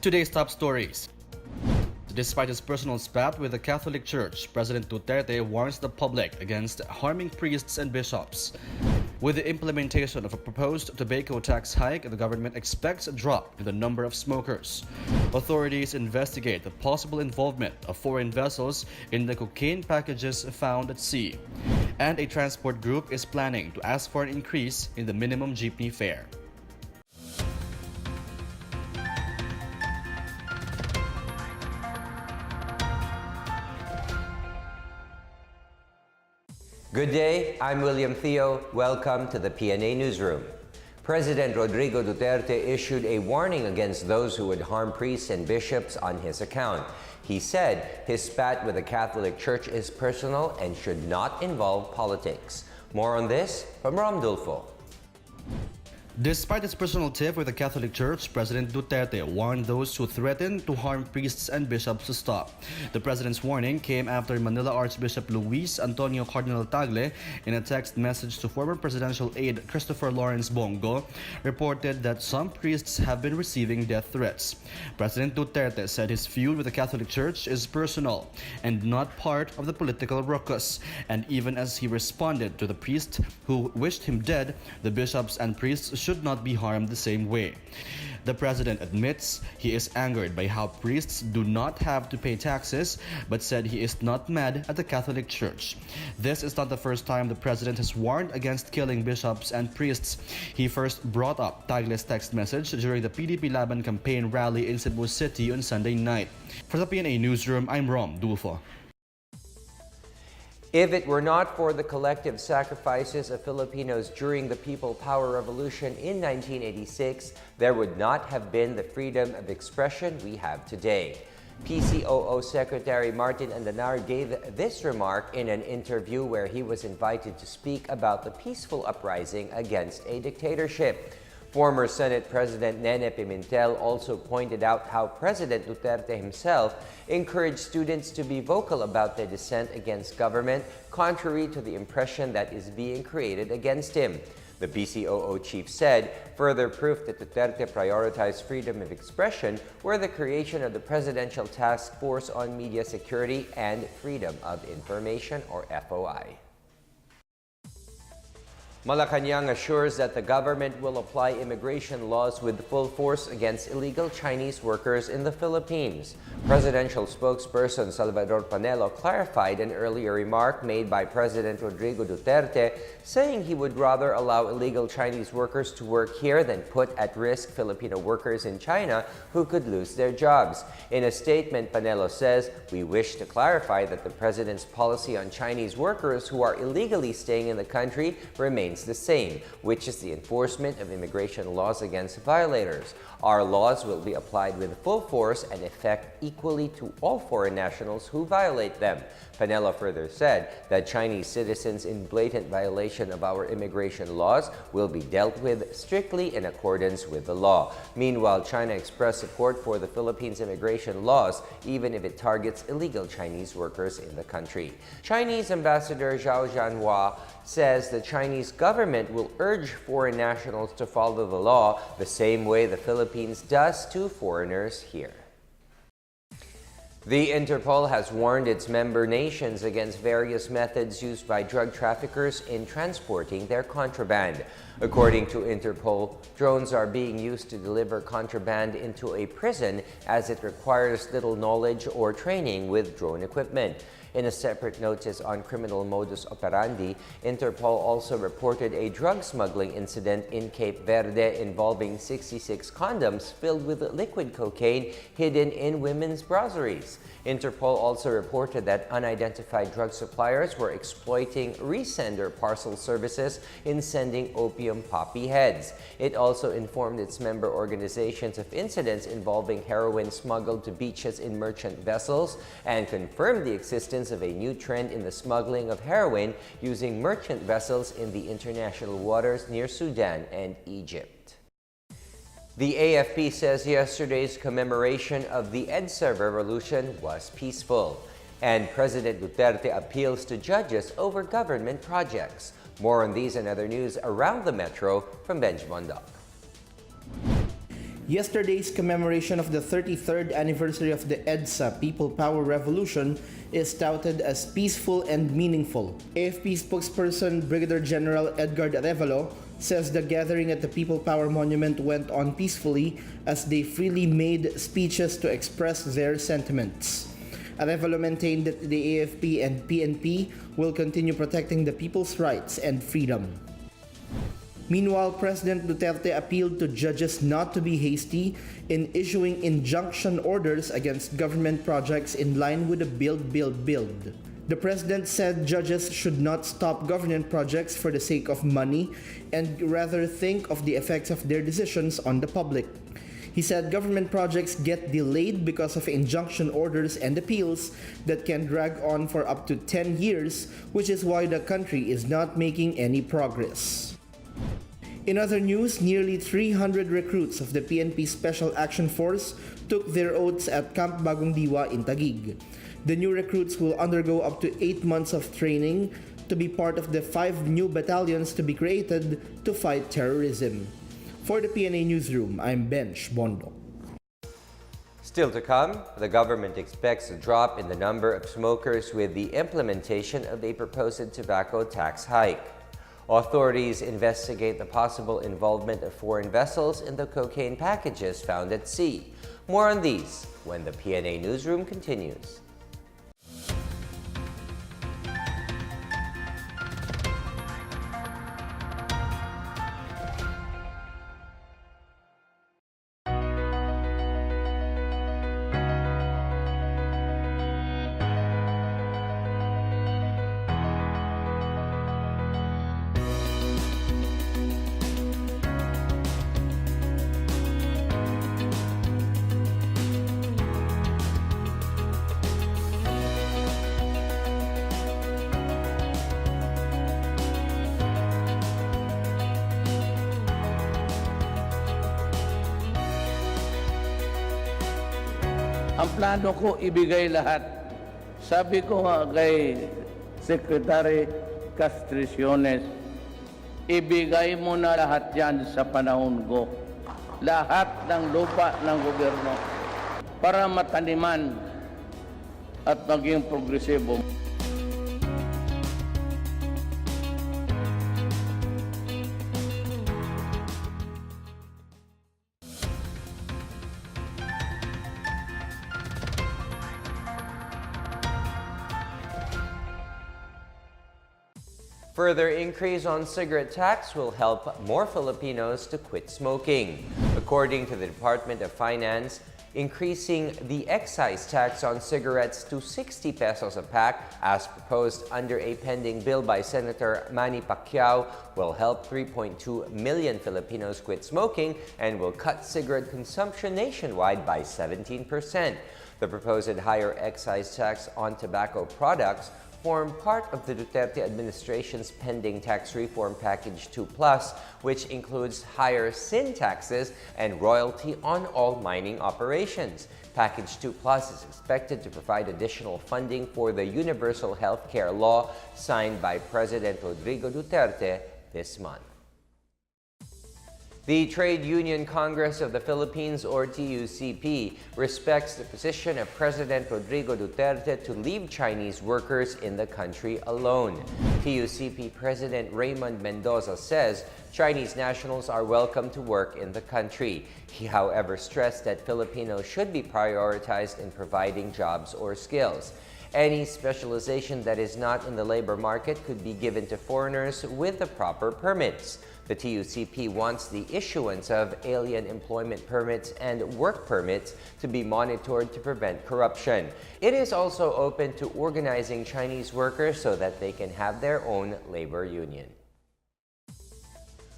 Today's top stories. Despite his personal spat with the Catholic Church, President Duterte warns the public against harming priests and bishops. With the implementation of a proposed tobacco tax hike, the government expects a drop in the number of smokers. Authorities investigate the possible involvement of foreign vessels in the cocaine packages found at sea. And a transport group is planning to ask for an increase in the minimum jeepney fare. Good day, I'm William Theo. Welcome to the PNA Newsroom. President Rodrigo Duterte issued a warning against those who would harm priests and bishops on his account. He said his spat with the Catholic Church is personal and should not involve politics. More on this from Rom Dulfo. Despite his personal tiff with the Catholic Church, President Duterte warned those who threaten to harm priests and bishops to stop. The president's warning came after Manila Archbishop Luis Antonio Cardinal Tagle, in a text message to former presidential aide Christopher Lawrence Bongo, reported that some priests have been receiving death threats. President Duterte said his feud with the Catholic Church is personal and not part of the political ruckus. And even as he responded to the priest who wished him dead, the bishops and priests should not be harmed the same way. The president admits he is angered by how priests do not have to pay taxes, but said he is not mad at the Catholic Church. This is not the first time the president has warned against killing bishops and priests. He first brought up Tagle's text message during the PDP Laban campaign rally in Cebu City on Sunday night. For the PNA Newsroom, I'm Rom Dulfo. If it were not for the collective sacrifices of Filipinos during the People Power Revolution in 1986, there would not have been the freedom of expression we have today. PCOO Secretary Martin Andanar gave this remark in an interview where he was invited to speak about the peaceful uprising against a dictatorship. Former Senate President Nene Pimentel also pointed out how President Duterte himself encouraged students to be vocal about their dissent against government, contrary to the impression that is being created against him. The PCOO chief said further proof that Duterte prioritized freedom of expression were the creation of the Presidential Task Force on Media Security and Freedom of Information, or FOI. Malacanang assures that the government will apply immigration laws with full force against illegal Chinese workers in the Philippines. Presidential spokesperson Salvador Panelo clarified an earlier remark made by President Rodrigo Duterte, saying he would rather allow illegal Chinese workers to work here than put at risk Filipino workers in China who could lose their jobs. In a statement, Panelo says, "We wish to clarify that the president's policy on Chinese workers who are illegally staying in the country remains the same, which is the enforcement of immigration laws against violators. Our laws will be applied with full force and effect equally to all foreign nationals who violate them." Panelo further said that Chinese citizens in blatant violation of our immigration laws will be dealt with strictly in accordance with the law. Meanwhile, China expressed support for the Philippines' immigration laws, even if it targets illegal Chinese workers in the country. Chinese Ambassador Zhao Jianhua says the Chinese government will urge foreign nationals to follow the law the same way the Philippines does to foreigners here. The Interpol has warned its member nations against various methods used by drug traffickers in transporting their contraband. According to Interpol, drones are being used to deliver contraband into a prison as it requires little knowledge or training with drone equipment. In a separate notice on criminal modus operandi, Interpol also reported a drug smuggling incident in Cape Verde involving 66 condoms filled with liquid cocaine hidden in women's brasseries. Interpol also reported that unidentified drug suppliers were exploiting resender parcel services in sending opium poppy heads. It also informed its member organizations of incidents involving heroin smuggled to beaches in merchant vessels and confirmed the existence of a new trend in the smuggling of heroin using merchant vessels in the international waters near Sudan and Egypt. The AFP says yesterday's commemoration of the EDSA revolution was peaceful, and President Duterte appeals to judges over government projects. More on these and other news around the metro from Benj Mondoc. Yesterday's commemoration of the 33rd anniversary of the EDSA People Power Revolution is touted as peaceful and meaningful. AFP spokesperson Brigadier General Edgar Arevalo says the gathering at the People Power Monument went on peacefully as they freely made speeches to express their sentiments. Arevalo maintained that the AFP and PNP will continue protecting the people's rights and freedom. Meanwhile, President Duterte appealed to judges not to be hasty in issuing injunction orders against government projects in line with the Build, Build, Build. The president said judges should not stop government projects for the sake of money and rather think of the effects of their decisions on the public. He said government projects get delayed because of injunction orders and appeals that can drag on for up to 10 years, which is why the country is not making any progress. In other news, nearly 300 recruits of the PNP Special Action Force took their oaths at Camp Bagong Diwa in Taguig. The new recruits will undergo up to 8 months of training to be part of the 5 new battalions to be created to fight terrorism. For the PNA Newsroom, I'm Bench Bondo. Still to come, the government expects a drop in the number of smokers with the implementation of a proposed tobacco tax hike. Authorities investigate the possible involvement of foreign vessels in the cocaine packages found at sea. More on these when the PNA Newsroom continues. Ang plano ko, ibigay lahat. Sabi ko nga kay Secretary Castriciones, ibigay mo na lahat yan sa panahon ko. Lahat ng lupa ng gobyerno para mataniman at maging progresibo. Further increase on cigarette tax will help more Filipinos to quit smoking. According to the Department of Finance, increasing the excise tax on cigarettes to 60 pesos a pack, as proposed under a pending bill by Senator Manny Pacquiao, will help 3.2 million Filipinos quit smoking and will cut cigarette consumption nationwide by 17%. The proposed higher excise tax on tobacco products form part of the Duterte administration's pending tax reform package 2+, which includes higher sin taxes and royalty on all mining operations. Package 2+ is expected to provide additional funding for the Universal Health Care Law signed by President Rodrigo Duterte this month. The Trade Union Congress of the Philippines, or TUCP, respects the position of President Rodrigo Duterte to leave Chinese workers in the country alone. TUCP President Raymond Mendoza says Chinese nationals are welcome to work in the country. He, however, stressed that Filipinos should be prioritized in providing jobs or skills. Any specialization that is not in the labor market could be given to foreigners with the proper permits. The TUCP wants the issuance of alien employment permits and work permits to be monitored to prevent corruption. It is also open to organizing Chinese workers so that they can have their own labor union.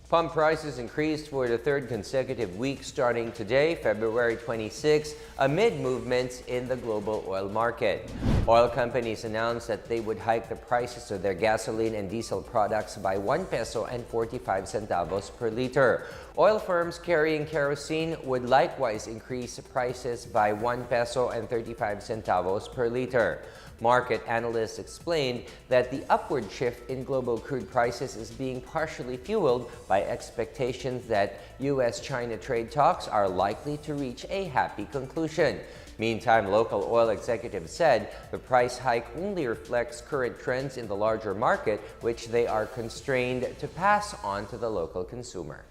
Pump prices increased for the third consecutive week starting today, February 26, amid movements in the global oil market. Oil companies announced that they would hike the prices of their gasoline and diesel products by 1 peso and 45 centavos per liter. Oil firms carrying kerosene would likewise increase prices by 1 peso and 35 centavos per liter. Market analysts explained that the upward shift in global crude prices is being partially fueled by expectations that U.S.-China trade talks are likely to reach a happy conclusion. Meantime, local oil executives said the price hike only reflects current trends in the larger market, which they are constrained to pass on to the local consumer.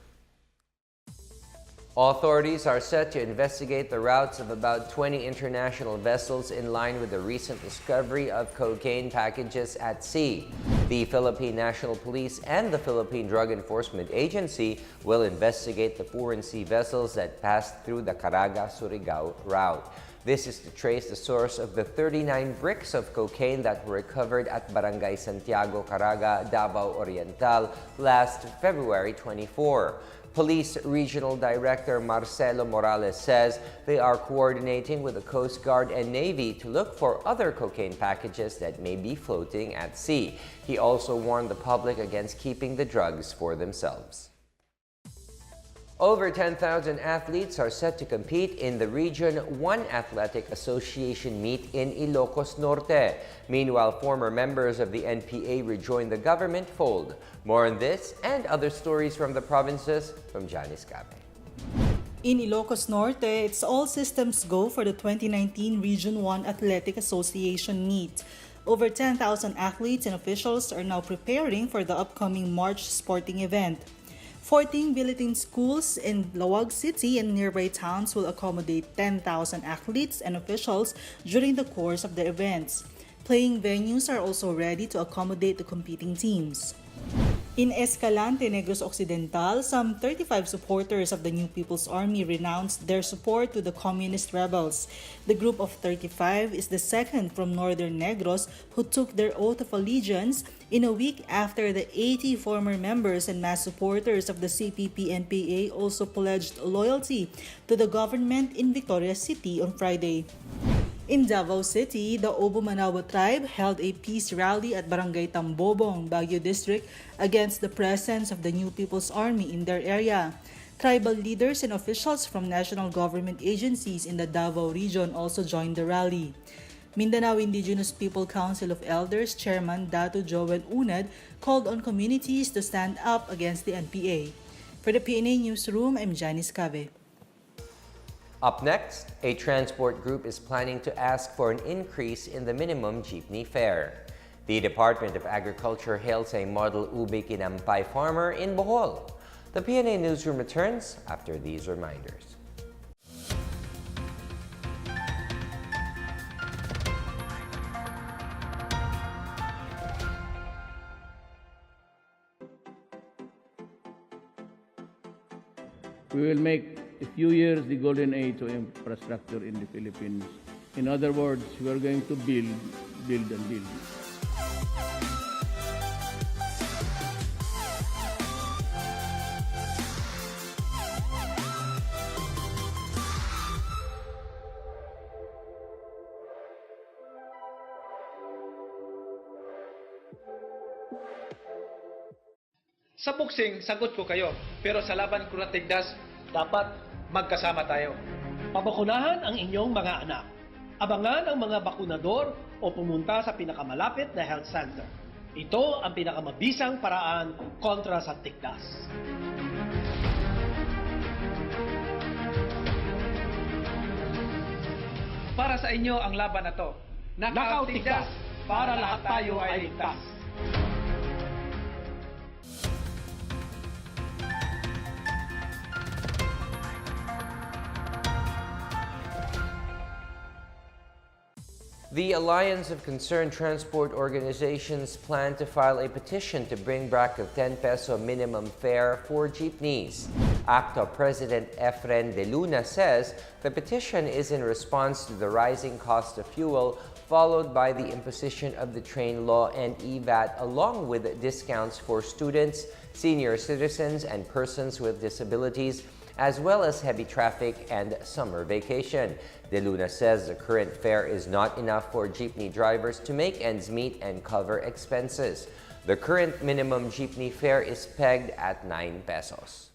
Authorities are set to investigate the routes of about 20 international vessels in line with the recent discovery of cocaine packages at sea. The Philippine National Police and the Philippine Drug Enforcement Agency will investigate the foreign sea vessels that passed through the Caraga-Surigao route. This is to trace the source of the 39 bricks of cocaine that were recovered at Barangay Santiago, Caraga, Davao Oriental last February 24. Police Regional Director Marcelo Morales says they are coordinating with the Coast Guard and Navy to look for other cocaine packages that may be floating at sea. He also warned the public against keeping the drugs for themselves. Over 10,000 athletes are set to compete in the Region 1 Athletic Association meet in Ilocos Norte. Meanwhile, former members of the NPA rejoined the government fold. More on this and other stories from the provinces from Janice Cabe. In Ilocos Norte, it's all systems go for the 2019 Region 1 Athletic Association meet. Over 10,000 athletes and officials are now preparing for the upcoming March sporting event. 14 Philippine schools in Lawag City and nearby towns will accommodate 10,000 athletes and officials during the course of the events. Playing venues are also ready to accommodate the competing teams. In Escalante, Negros Occidental, some 35 supporters of the New People's Army renounced their support to the communist rebels. The group of 35 is the second from Northern Negros who took their oath of allegiance in a week after the 80 former members and mass supporters of the CPP-NPA also pledged loyalty to the government in Victoria City on Friday. In Davao City, the Obo Manawa tribe held a peace rally at Barangay Tambobong, Baguio District against the presence of the New People's Army in their area. Tribal leaders and officials from national government agencies in the Davao region also joined the rally. Mindanao Indigenous People Council of Elders Chairman Dato Joel Unad called on communities to stand up against the NPA. For the PNA Newsroom, I'm Janice Cabe. Up next, a transport group is planning to ask for an increase in the minimum jeepney fare. The Department of Agriculture hails a model ube kinampay farmer in Bohol. The PNA Newsroom returns after these reminders. We will make a few years the golden age of infrastructure in the Philippines. In other words, we are going to build, build, and build. Sa boxing, sagot ko kayo. Pero sa laban kuratigdas, dapat magkasama tayo. Pabakunahan ang inyong mga anak. Abangan ang mga bakunador o pumunta sa pinakamalapit na health center. Ito ang pinakamabisang paraan kontra sa tigdas. Para sa inyo ang laban na to. Knockout tigdas para lahat tayo ay ligtas. The Alliance of Concerned Transport Organizations plan to file a petition to bring back a 10 peso minimum fare for jeepneys. ACTO President Efren De Luna says the petition is in response to the rising cost of fuel, followed by the imposition of the train law and EVAT, along with discounts for students, senior citizens, and persons with disabilities, as well as heavy traffic and summer vacation. De Luna says the current fare is not enough for jeepney drivers to make ends meet and cover expenses. The current minimum jeepney fare is pegged at 9 pesos.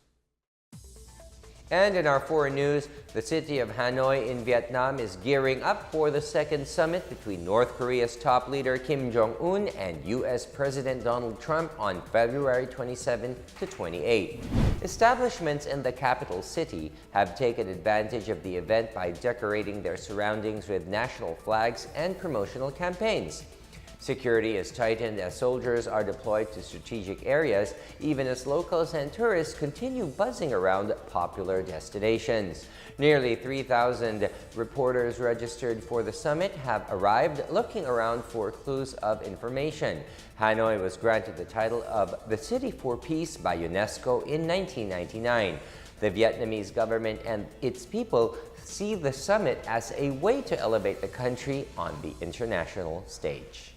And in our foreign news, the city of Hanoi in Vietnam is gearing up for the second summit between North Korea's top leader Kim Jong-un and U.S. President Donald Trump on February 27 to 28. Establishments in the capital city have taken advantage of the event by decorating their surroundings with national flags and promotional campaigns. Security is tightened as soldiers are deployed to strategic areas, even as locals and tourists continue buzzing around popular destinations. Nearly 3,000 reporters registered for the summit have arrived looking around for clues of information. Hanoi was granted the title of the City for Peace by UNESCO in 1999. The Vietnamese government and its people see the summit as a way to elevate the country on the international stage.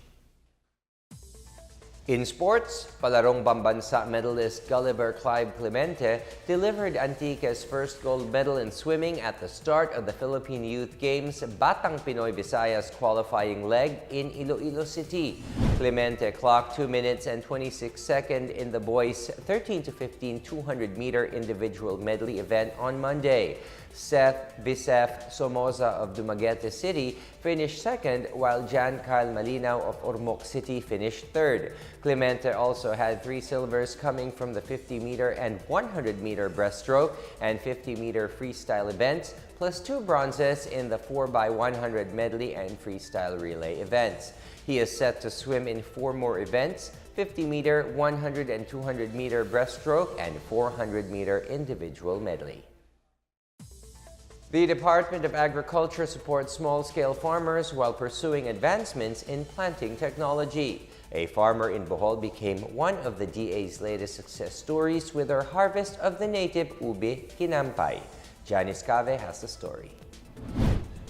In sports, palarong pambansa medalist Gulliver Clive Clemente delivered Antique's first gold medal in swimming at the start of the Philippine Youth Games Batang Pinoy Visayas qualifying leg in Iloilo City. Clemente clocked 2 minutes and 26 seconds in the boys' 13 to 15 200-meter individual medley event on Monday. Seth Bisef Somoza of Dumaguete City finished second, while Jan Kyle Malinaw of Ormoc City finished third. Clemente also had 3 silvers coming from the 50-meter and 100-meter breaststroke and 50-meter freestyle events, plus 2 bronzes in the 4x100 medley and freestyle relay events. He is set to swim in 4 more events: 50-meter, 100 and 200-meter breaststroke, and 400-meter individual medley. The Department of Agriculture supports small-scale farmers while pursuing advancements in planting technology. A farmer in Bohol became one of the DA's latest success stories with her harvest of the native ube kinampay. Janice Cave has the story.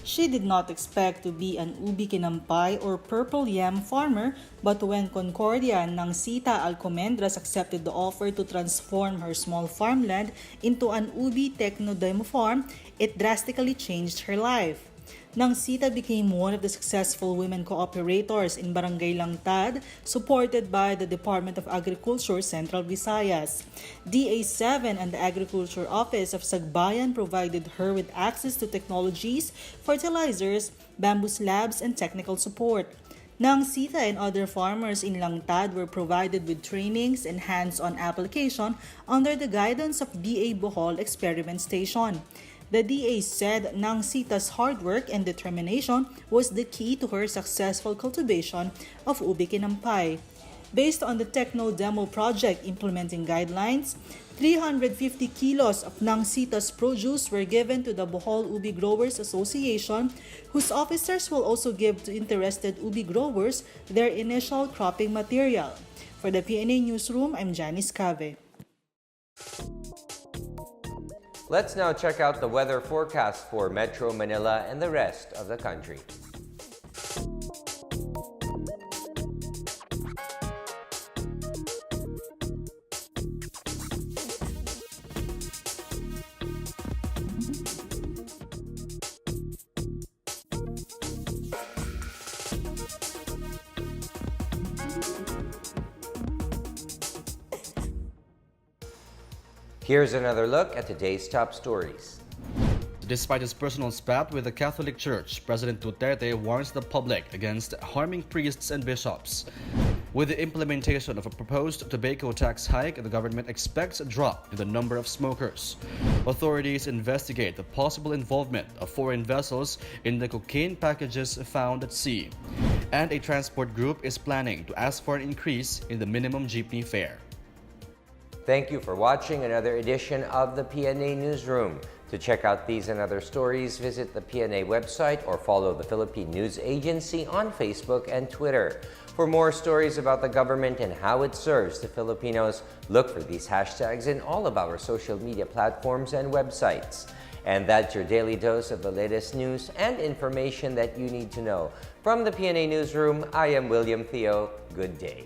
She did not expect to be an ubi kinampay or purple yam farmer, but when Concordia ng Sita Alcomendras accepted the offer to transform her small farmland into an ubi techno-demo farm, it drastically changed her life. Nang Sita became one of the successful women cooperators in Barangay Langtad, supported by the Department of Agriculture Central Visayas. DA7 and the Agriculture Office of Sagbayan provided her with access to technologies, fertilizers, bamboo slabs, and technical support. Nang Sita and other farmers in Langtad were provided with trainings and hands-on application under the guidance of DA Bohol Experiment Station. The DA said Nang Sita's hard work and determination was the key to her successful cultivation of ubi kinampay. Based on the Techno Demo project implementing guidelines, 350 kilos of Nang Sita's produce were given to the Bohol Ubi Growers Association, whose officers will also give to interested ubi growers their initial cropping material. For the PNA Newsroom, I'm Janice Cave. Let's now check out the weather forecast for Metro Manila and the rest of the country. Here's another look at today's top stories. Despite his personal spat with the Catholic Church, President Duterte warns the public against harming priests and bishops. With the implementation of a proposed tobacco tax hike, the government expects a drop in the number of smokers. Authorities investigate the possible involvement of foreign vessels in the cocaine packages found at sea. And a transport group is planning to ask for an increase in the minimum jeepney fare. Thank you for watching another edition of the PNA Newsroom. To check out these and other stories, visit the PNA website or follow the Philippine News Agency on Facebook and Twitter. For more stories about the government and how it serves the Filipinos, look for these hashtags in all of our social media platforms and websites. And that's your daily dose of the latest news and information that you need to know. From the PNA Newsroom, I am William Theo. Good day.